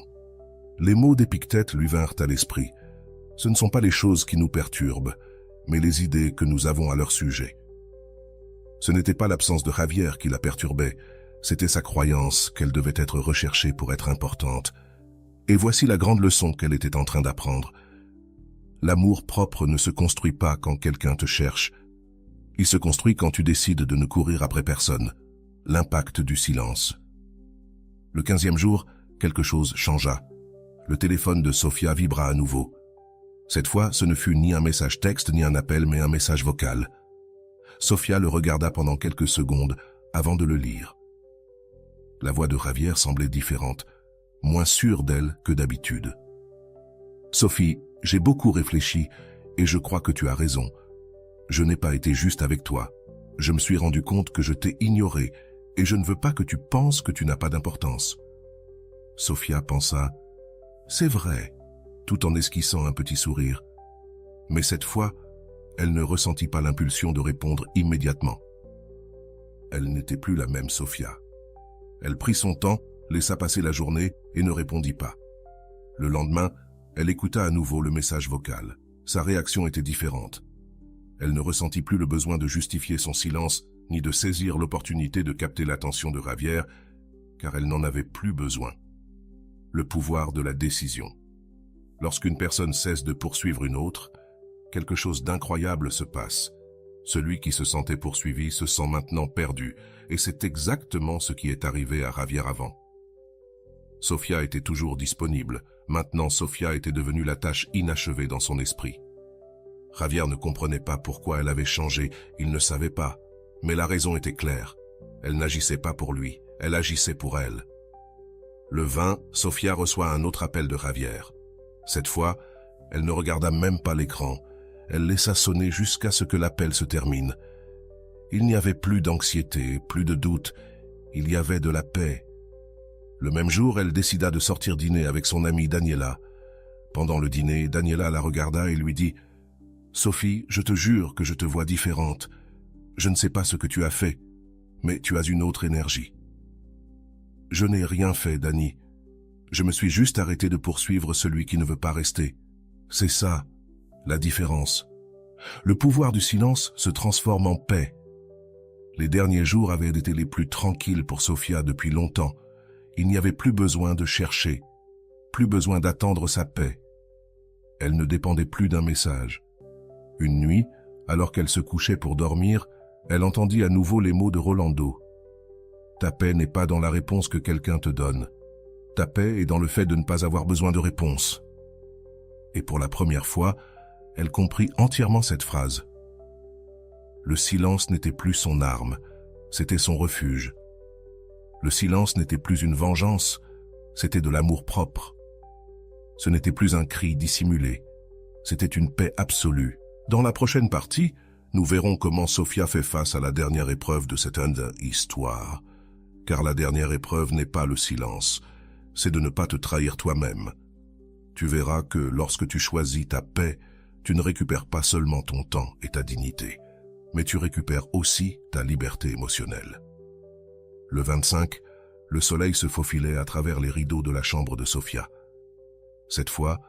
Les mots d'Épictète lui vinrent à l'esprit. Ce ne sont pas les choses qui nous perturbent, mais les idées que nous avons à leur sujet. Ce n'était pas l'absence de Javier qui la perturbait, c'était sa croyance qu'elle devait être recherchée pour être importante. Et voici la grande leçon qu'elle était en train d'apprendre. L'amour propre ne se construit pas quand quelqu'un te cherche. Il se construit quand tu décides de ne courir après personne. L'impact du silence. Le 15e jour, quelque chose changea. Le téléphone de Sofia vibra à nouveau. Cette fois, ce ne fut ni un message texte ni un appel, mais un message vocal. Sofia le regarda pendant quelques secondes avant de le lire. La voix de Javier semblait différente, moins sûre d'elle que d'habitude. « Sophie, j'ai beaucoup réfléchi et je crois que tu as raison. Je n'ai pas été juste avec toi. Je me suis rendu compte que je t'ai ignoré et je ne veux pas que tu penses que tu n'as pas d'importance. » Sofia pensa « C'est vrai », tout en esquissant un petit sourire. Mais cette fois, elle ne ressentit pas l'impulsion de répondre immédiatement. Elle n'était plus la même Sofia. Elle prit son temps, laissa passer la journée et ne répondit pas. Le lendemain, elle écouta à nouveau le message vocal. Sa réaction était différente. Elle ne ressentit plus le besoin de justifier son silence, ni de saisir l'opportunité de capter l'attention de Javier, car elle n'en avait plus besoin. Le pouvoir de la décision. Lorsqu'une personne cesse de poursuivre une autre, quelque chose d'incroyable se passe. Celui qui se sentait poursuivi se sent maintenant perdu, et c'est exactement ce qui est arrivé à Javier avant. Sofia était toujours disponible. Maintenant, Sofia était devenue la tâche inachevée dans son esprit. Javier ne comprenait pas pourquoi elle avait changé, il ne savait pas. Mais la raison était claire. Elle n'agissait pas pour lui, elle agissait pour elle. Le 20, Sofia reçoit un autre appel de Javier. Cette fois, elle ne regarda même pas l'écran. Elle laissa sonner jusqu'à ce que l'appel se termine. Il n'y avait plus d'anxiété, plus de doute, il y avait de la paix. Le même jour, elle décida de sortir dîner avec son amie Daniela. Pendant le dîner, Daniela la regarda et lui dit « Sophie, je te jure que je te vois différente. Je ne sais pas ce que tu as fait, mais tu as une autre énergie. » « Je n'ai rien fait, Dani. Je me suis juste arrêté de poursuivre celui qui ne veut pas rester. C'est ça, la différence. Le pouvoir du silence se transforme en paix. » Les derniers jours avaient été les plus tranquilles pour Sofia depuis longtemps. Il n'y avait plus besoin de chercher, plus besoin d'attendre sa paix. Elle ne dépendait plus d'un message. Une nuit, alors qu'elle se couchait pour dormir, elle entendit à nouveau les mots de Rolando. Ta paix n'est pas dans la réponse que quelqu'un te donne. Ta paix est dans le fait de ne pas avoir besoin de réponse. Et pour la première fois, elle comprit entièrement cette phrase. Le silence n'était plus son arme, c'était son refuge. Le silence n'était plus une vengeance, c'était de l'amour propre. Ce n'était plus un cri dissimulé, c'était une paix absolue. Dans la prochaine partie, nous verrons comment Sofia fait face à la dernière épreuve de cette histoire. Car la dernière épreuve n'est pas le silence, c'est de ne pas te trahir toi-même. Tu verras que lorsque tu choisis ta paix, tu ne récupères pas seulement ton temps et ta dignité, mais tu récupères aussi ta liberté émotionnelle. Le 25, le soleil se faufilait à travers les rideaux de la chambre de Sofia. Cette fois,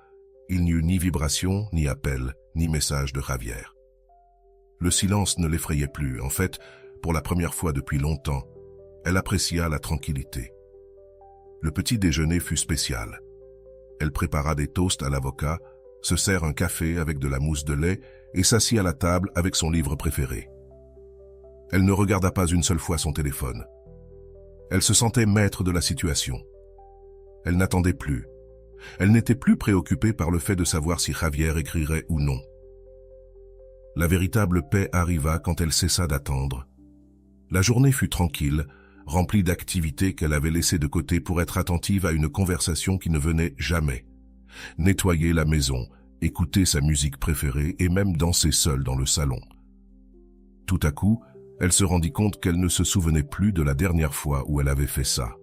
il n'y eut ni vibration, ni appel, ni message de Javier. Le silence ne l'effrayait plus. En fait, pour la première fois depuis longtemps, elle apprécia la tranquillité. Le petit déjeuner fut spécial. Elle prépara des toasts à l'avocat, se sert un café avec de la mousse de lait et s'assit à la table avec son livre préféré. Elle ne regarda pas une seule fois son téléphone. Elle se sentait maître de la situation. Elle n'attendait plus. Elle n'était plus préoccupée par le fait de savoir si Javier écrirait ou non. La véritable paix arriva quand elle cessa d'attendre. La journée fut tranquille, remplie d'activités qu'elle avait laissées de côté pour être attentive à une conversation qui ne venait jamais. Nettoyer la maison, écouter sa musique préférée et même danser seule dans le salon. Tout à coup, elle se rendit compte qu'elle ne se souvenait plus de la dernière fois où elle avait fait ça.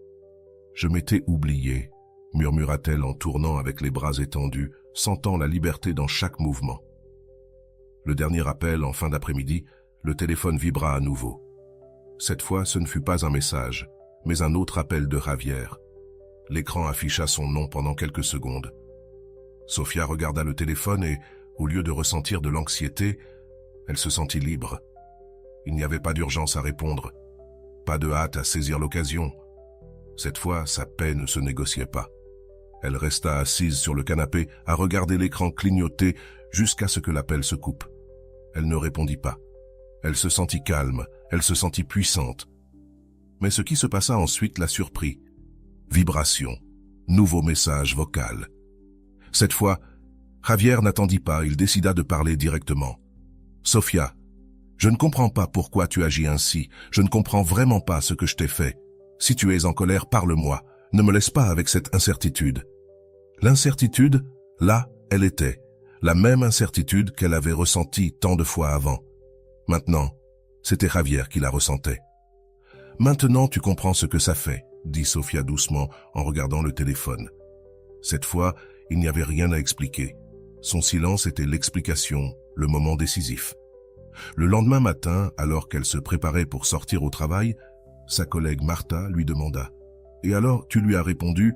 « Je m'étais oubliée », murmura-t-elle en tournant avec les bras étendus, sentant la liberté dans chaque mouvement. Le dernier appel en fin d'après-midi, le téléphone vibra à nouveau. Cette fois, ce ne fut pas un message, mais un autre appel de Javier. L'écran afficha son nom pendant quelques secondes. Sofia regarda le téléphone et, au lieu de ressentir de l'anxiété, elle se sentit libre. Il n'y avait pas d'urgence à répondre, pas de hâte à saisir l'occasion. Cette fois, sa paix ne se négociait pas. Elle resta assise sur le canapé à regarder l'écran clignoter jusqu'à ce que l'appel se coupe. Elle ne répondit pas. Elle se sentit calme, elle se sentit puissante. Mais ce qui se passa ensuite la surprit. Vibration, nouveau message vocal. Cette fois, Javier n'attendit pas, il décida de parler directement. « Sofia, je ne comprends pas pourquoi tu agis ainsi, je ne comprends vraiment pas ce que je t'ai fait. Si tu es en colère, parle-moi, ne me laisse pas avec cette incertitude. » L'incertitude, là, elle était, la même incertitude qu'elle avait ressentie tant de fois avant. Maintenant, c'était Javier qui la ressentait. « Maintenant, tu comprends ce que ça fait, » dit Sofia doucement en regardant le téléphone. Cette fois, il n'y avait rien à expliquer. Son silence était l'explication, le moment décisif. Le lendemain matin, alors qu'elle se préparait pour sortir au travail, sa collègue Martha lui demanda « Et alors, tu lui as répondu ?»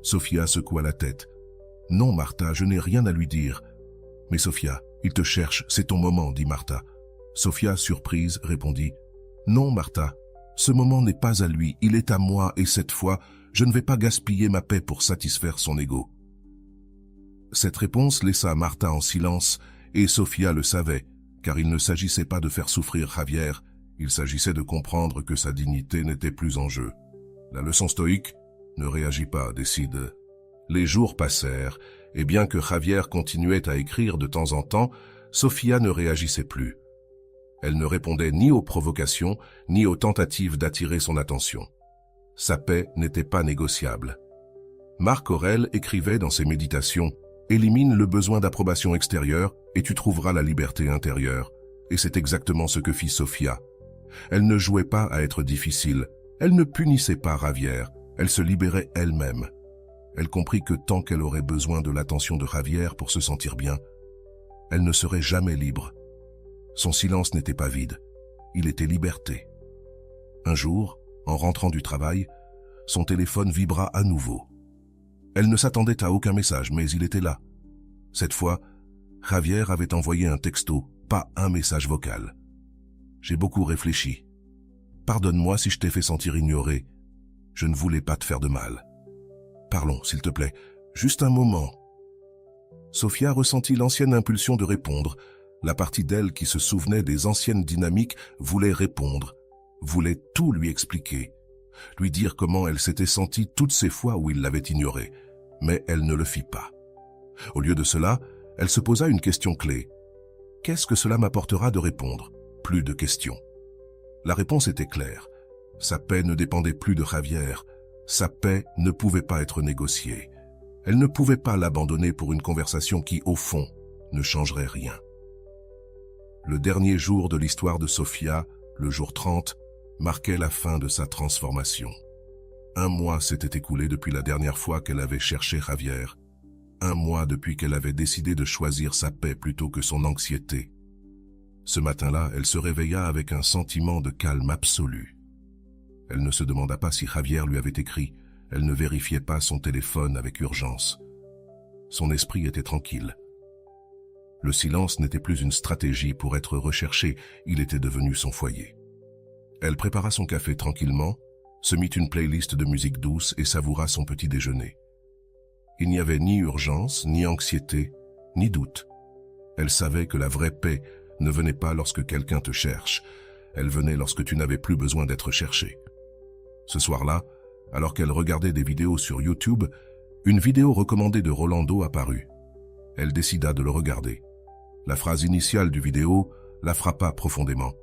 Sofia secoua la tête. « Non, Martha, je n'ai rien à lui dire. »« Mais Sofia, il te cherche, c'est ton moment, » dit Martha. Sofia, surprise, répondit « Non, Martha, ce moment n'est pas à lui, il est à moi et cette fois, je ne vais pas gaspiller ma paix pour satisfaire son ego. » Cette réponse laissa Martha en silence et Sofia le savait, car il ne s'agissait pas de faire souffrir Javier, il s'agissait de comprendre que sa dignité n'était plus en jeu. La leçon stoïque ne réagit pas, décide. Les jours passèrent, et bien que Javier continuait à écrire de temps en temps, Sofia ne réagissait plus. Elle ne répondait ni aux provocations, ni aux tentatives d'attirer son attention. Sa paix n'était pas négociable. Marc Aurèle écrivait dans ses méditations « Élimine le besoin d'approbation extérieure et tu trouveras la liberté intérieure ». Et c'est exactement ce que fit Sofia. Elle ne jouait pas à être difficile, elle ne punissait pas Javier, elle se libérait elle-même. Elle comprit que tant qu'elle aurait besoin de l'attention de Javier pour se sentir bien, elle ne serait jamais libre. Son silence n'était pas vide, il était liberté. Un jour, en rentrant du travail, son téléphone vibra à nouveau. Elle ne s'attendait à aucun message, mais il était là. Cette fois, Javier avait envoyé un texto, pas un message vocal. « J'ai beaucoup réfléchi. Pardonne-moi si je t'ai fait sentir ignoré. Je ne voulais pas te faire de mal. Parlons, s'il te plaît, juste un moment. » Sofia ressentit l'ancienne impulsion de répondre. La partie d'elle qui se souvenait des anciennes dynamiques voulait répondre, voulait tout lui expliquer, lui dire comment elle s'était sentie toutes ces fois où il l'avait ignorée. Mais elle ne le fit pas. Au lieu de cela, elle se posa une question clé. Qu'est-ce que cela m'apportera de répondre? Plus de questions. La réponse était claire. Sa paix ne dépendait plus de Javier. Sa paix ne pouvait pas être négociée. Elle ne pouvait pas l'abandonner pour une conversation qui, au fond, ne changerait rien. Le dernier jour de l'histoire de Sofia, le jour 30, marquait la fin de sa transformation. 1 mois s'était écoulé depuis la dernière fois qu'elle avait cherché Javier. 1 mois depuis qu'elle avait décidé de choisir sa paix plutôt que son anxiété. Ce matin-là, elle se réveilla avec un sentiment de calme absolu. Elle ne se demanda pas si Javier lui avait écrit, elle ne vérifiait pas son téléphone avec urgence. Son esprit était tranquille. Le silence n'était plus une stratégie pour être recherché, il était devenu son foyer. Elle prépara son café tranquillement, se mit une playlist de musique douce et savoura son petit déjeuner. Il n'y avait ni urgence, ni anxiété, ni doute. Elle savait que la vraie paix ne venait pas lorsque quelqu'un te cherche, elle venait lorsque tu n'avais plus besoin d'être cherché. Ce soir-là, alors qu'elle regardait des vidéos sur YouTube, une vidéo recommandée de Rolando apparut. Elle décida de le regarder. La phrase initiale du vidéo la frappa profondément.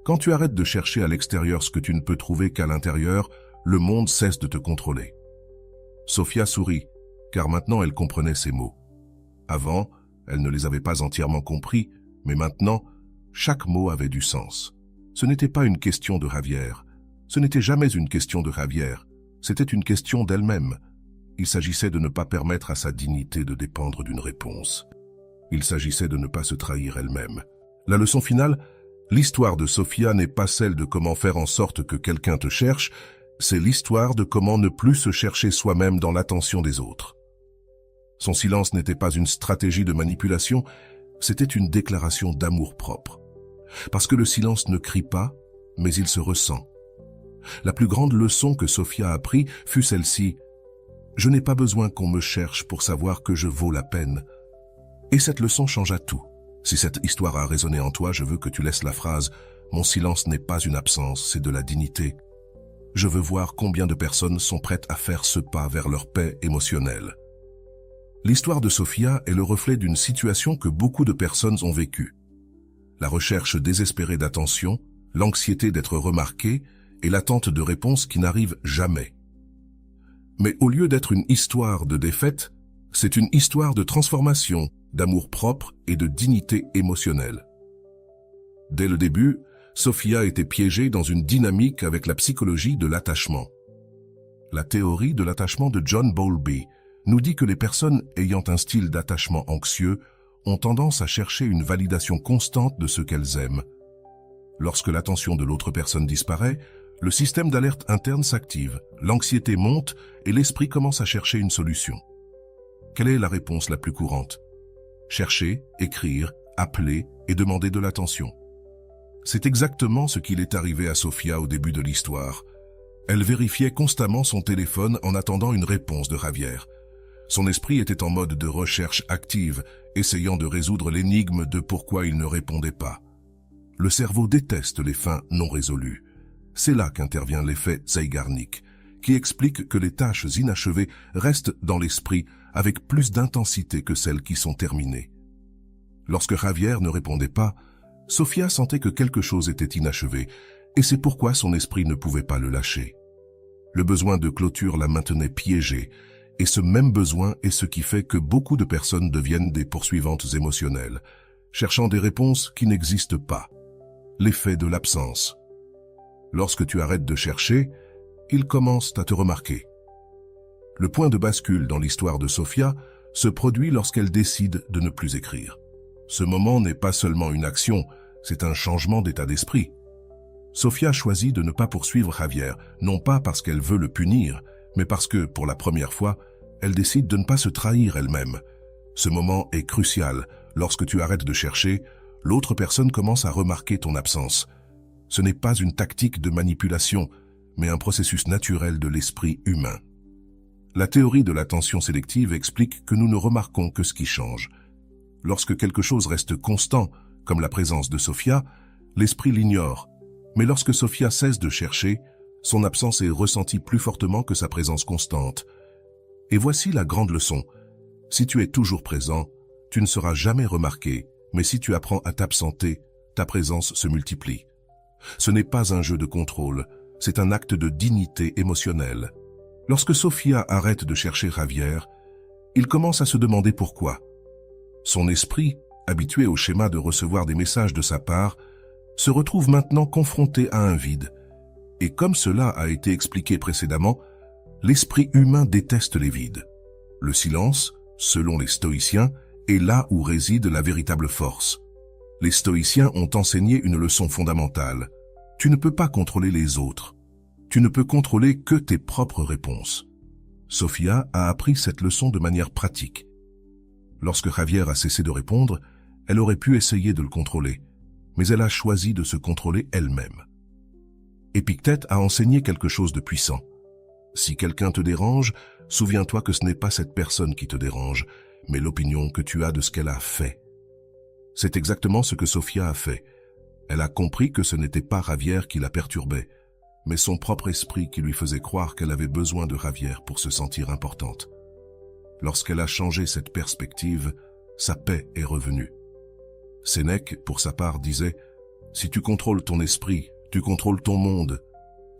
Quand tu arrêtes de chercher à l'extérieur ce que tu ne peux trouver qu'à l'intérieur, le monde cesse de te contrôler. Sofia sourit, car maintenant elle comprenait ces mots. Avant, elle ne les avait pas entièrement compris, mais maintenant, chaque mot avait du sens. Ce n'était pas une question de Javier. Ce n'était jamais une question de Javier. C'était une question d'elle-même. Il s'agissait de ne pas permettre à sa dignité de dépendre d'une réponse. Il s'agissait de ne pas se trahir elle-même. La leçon finale, l'histoire de Sofia n'est pas celle de comment faire en sorte que quelqu'un te cherche, c'est l'histoire de comment ne plus se chercher soi-même dans l'attention des autres. Son silence n'était pas une stratégie de manipulation, c'était une déclaration d'amour-propre. Parce que le silence ne crie pas, mais il se ressent. La plus grande leçon que Sofia a appris fut celle-ci. Je n'ai pas besoin qu'on me cherche pour savoir que je vaux la peine. Et cette leçon changea tout. Si cette histoire a résonné en toi, je veux que tu laisses la phrase « Mon silence n'est pas une absence, c'est de la dignité ». Je veux voir combien de personnes sont prêtes à faire ce pas vers leur paix émotionnelle. L'histoire de Sofia est le reflet d'une situation que beaucoup de personnes ont vécue. La recherche désespérée d'attention, l'anxiété d'être remarqué et l'attente de réponses qui n'arrivent jamais. Mais au lieu d'être une histoire de défaite, c'est une histoire de transformation, d'amour propre et de dignité émotionnelle. Dès le début, Sofia était piégée dans une dynamique avec la psychologie de l'attachement. La théorie de l'attachement de John Bowlby nous dit que les personnes ayant un style d'attachement anxieux ont tendance à chercher une validation constante de ce qu'elles aiment. Lorsque l'attention de l'autre personne disparaît, le système d'alerte interne s'active, l'anxiété monte et l'esprit commence à chercher une solution. Quelle est la réponse la plus courante? Chercher, écrire, appeler et demander de l'attention. C'est exactement ce qu'il est arrivé à Sofia au début de l'histoire. Elle vérifiait constamment son téléphone en attendant une réponse de Javier. Son esprit était en mode de recherche active, essayant de résoudre l'énigme de pourquoi il ne répondait pas. Le cerveau déteste les fins non résolues. C'est là qu'intervient l'effet Zeigarnik, qui explique que les tâches inachevées restent dans l'esprit avec plus d'intensité que celles qui sont terminées. Lorsque Javier ne répondait pas, Sofia sentait que quelque chose était inachevé, et c'est pourquoi son esprit ne pouvait pas le lâcher. Le besoin de clôture la maintenait piégée, et ce même besoin est ce qui fait que beaucoup de personnes deviennent des poursuivantes émotionnelles, cherchant des réponses qui n'existent pas. L'effet de l'absence. Lorsque tu arrêtes de chercher, ils commencent à te remarquer. Le point de bascule dans l'histoire de Sofia se produit lorsqu'elle décide de ne plus écrire. Ce moment n'est pas seulement une action, c'est un changement d'état d'esprit. Sofia choisit de ne pas poursuivre Javier, non pas parce qu'elle veut le punir, mais parce que, pour la première fois, elle décide de ne pas se trahir elle-même. Ce moment est crucial. Lorsque tu arrêtes de chercher, l'autre personne commence à remarquer ton absence. Ce n'est pas une tactique de manipulation, mais un processus naturel de l'esprit humain. La théorie de l'attention sélective explique que nous ne remarquons que ce qui change. Lorsque quelque chose reste constant, comme la présence de Sofia, l'esprit l'ignore. Mais lorsque Sofia cesse de chercher, son absence est ressentie plus fortement que sa présence constante. Et voici la grande leçon. Si tu es toujours présent, tu ne seras jamais remarqué, mais si tu apprends à t'absenter, ta présence se multiplie. Ce n'est pas un jeu de contrôle, c'est un acte de dignité émotionnelle. Lorsque Sofia arrête de chercher Javier, il commence à se demander pourquoi. Son esprit, habitué au schéma de recevoir des messages de sa part, se retrouve maintenant confronté à un vide. Et comme cela a été expliqué précédemment, l'esprit humain déteste les vides. Le silence, selon les stoïciens, est là où réside la véritable force. Les stoïciens ont enseigné une leçon fondamentale. Tu ne peux pas contrôler les autres. Tu ne peux contrôler que tes propres réponses. Sofia a appris cette leçon de manière pratique. Lorsque Javier a cessé de répondre, elle aurait pu essayer de le contrôler, mais elle a choisi de se contrôler elle-même. Épictète a enseigné quelque chose de puissant. Si quelqu'un te dérange, souviens-toi que ce n'est pas cette personne qui te dérange, mais l'opinion que tu as de ce qu'elle a fait. C'est exactement ce que Sofia a fait. Elle a compris que ce n'était pas Javier qui la perturbait, mais son propre esprit qui lui faisait croire qu'elle avait besoin de Javier pour se sentir importante. Lorsqu'elle a changé cette perspective, sa paix est revenue. Sénèque, pour sa part, disait « Si tu contrôles ton esprit, tu contrôles ton monde. »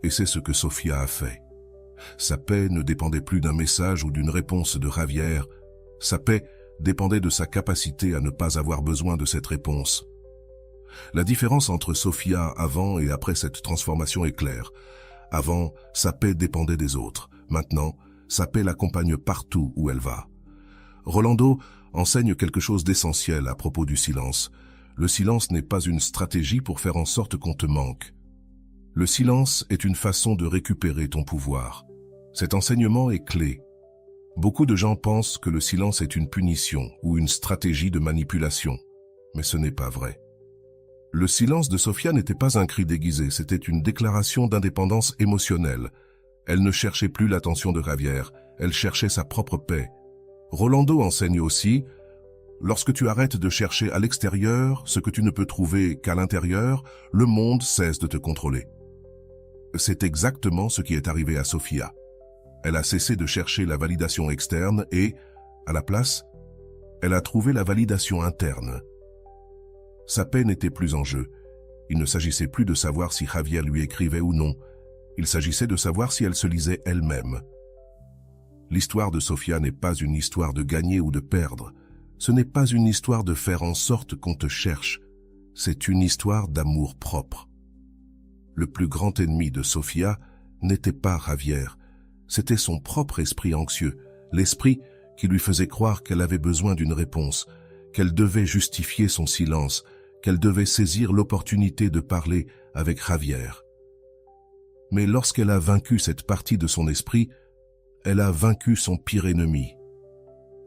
Et c'est ce que Sofia a fait. Sa paix ne dépendait plus d'un message ou d'une réponse de Javier. Sa paix dépendait de sa capacité à ne pas avoir besoin de cette réponse. La différence entre Sofia avant et après cette transformation est claire. Avant, sa paix dépendait des autres. Maintenant, sa paix l'accompagne partout où elle va. Rolando enseigne quelque chose d'essentiel à propos du silence. Le silence n'est pas une stratégie pour faire en sorte qu'on te manque. Le silence est une façon de récupérer ton pouvoir. Cet enseignement est clé. Beaucoup de gens pensent que le silence est une punition ou une stratégie de manipulation, mais ce n'est pas vrai. Le silence de Sofia n'était pas un cri déguisé, c'était une déclaration d'indépendance émotionnelle. Elle ne cherchait plus l'attention de Javier, elle cherchait sa propre paix. Rolando enseigne aussi, lorsque tu arrêtes de chercher à l'extérieur ce que tu ne peux trouver qu'à l'intérieur, le monde cesse de te contrôler. C'est exactement ce qui est arrivé à Sofia. Elle a cessé de chercher la validation externe et, À la place, elle a trouvé la validation interne. Sa paix n'était plus en jeu. Il ne s'agissait plus de savoir si Javier lui écrivait ou non. Il s'agissait de savoir si elle se lisait elle-même. L'histoire de Sofia n'est pas une histoire de gagner ou de perdre. Ce n'est pas une histoire de faire en sorte qu'on te cherche. C'est une histoire d'amour propre. Le plus grand ennemi de Sofia n'était pas Javier. C'était son propre esprit anxieux, l'esprit qui lui faisait croire qu'elle avait besoin d'une réponse, qu'elle devait justifier son silence, qu'elle devait saisir l'opportunité de parler avec Javier. Mais lorsqu'elle a vaincu cette partie de son esprit, elle a vaincu son pire ennemi.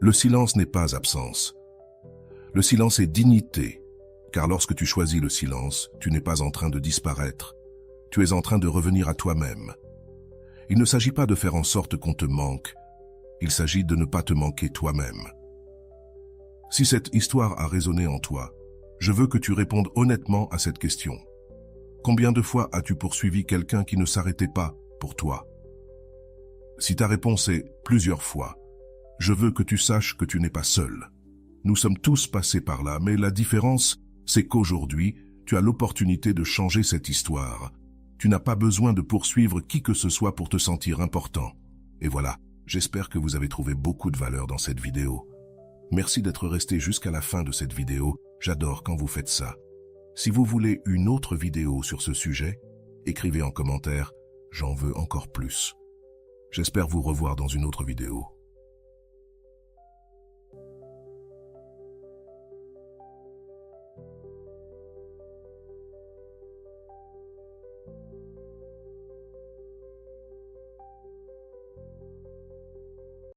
Le silence n'est pas absence. Le silence est dignité, car lorsque tu choisis le silence, tu n'es pas en train de disparaître. Tu es en train de revenir à toi-même. Il ne s'agit pas de faire en sorte qu'on te manque. Il s'agit de ne pas te manquer toi-même. Si cette histoire a résonné en toi, je veux que tu répondes honnêtement à cette question. Combien de fois as-tu poursuivi quelqu'un qui ne s'arrêtait pas pour toi? Si ta réponse est « plusieurs fois », je veux que tu saches que tu n'es pas seul. Nous sommes tous passés par là, mais la différence, c'est qu'aujourd'hui, tu as l'opportunité de changer cette histoire. Tu n'as pas besoin de poursuivre qui que ce soit pour te sentir important. Et voilà, j'espère que vous avez trouvé beaucoup de valeur dans cette vidéo. Merci d'être resté jusqu'à la fin de cette vidéo. J'adore quand vous faites ça. Si vous voulez une autre vidéo sur ce sujet, écrivez en commentaire « J'en veux encore plus ». J'espère vous revoir dans une autre vidéo.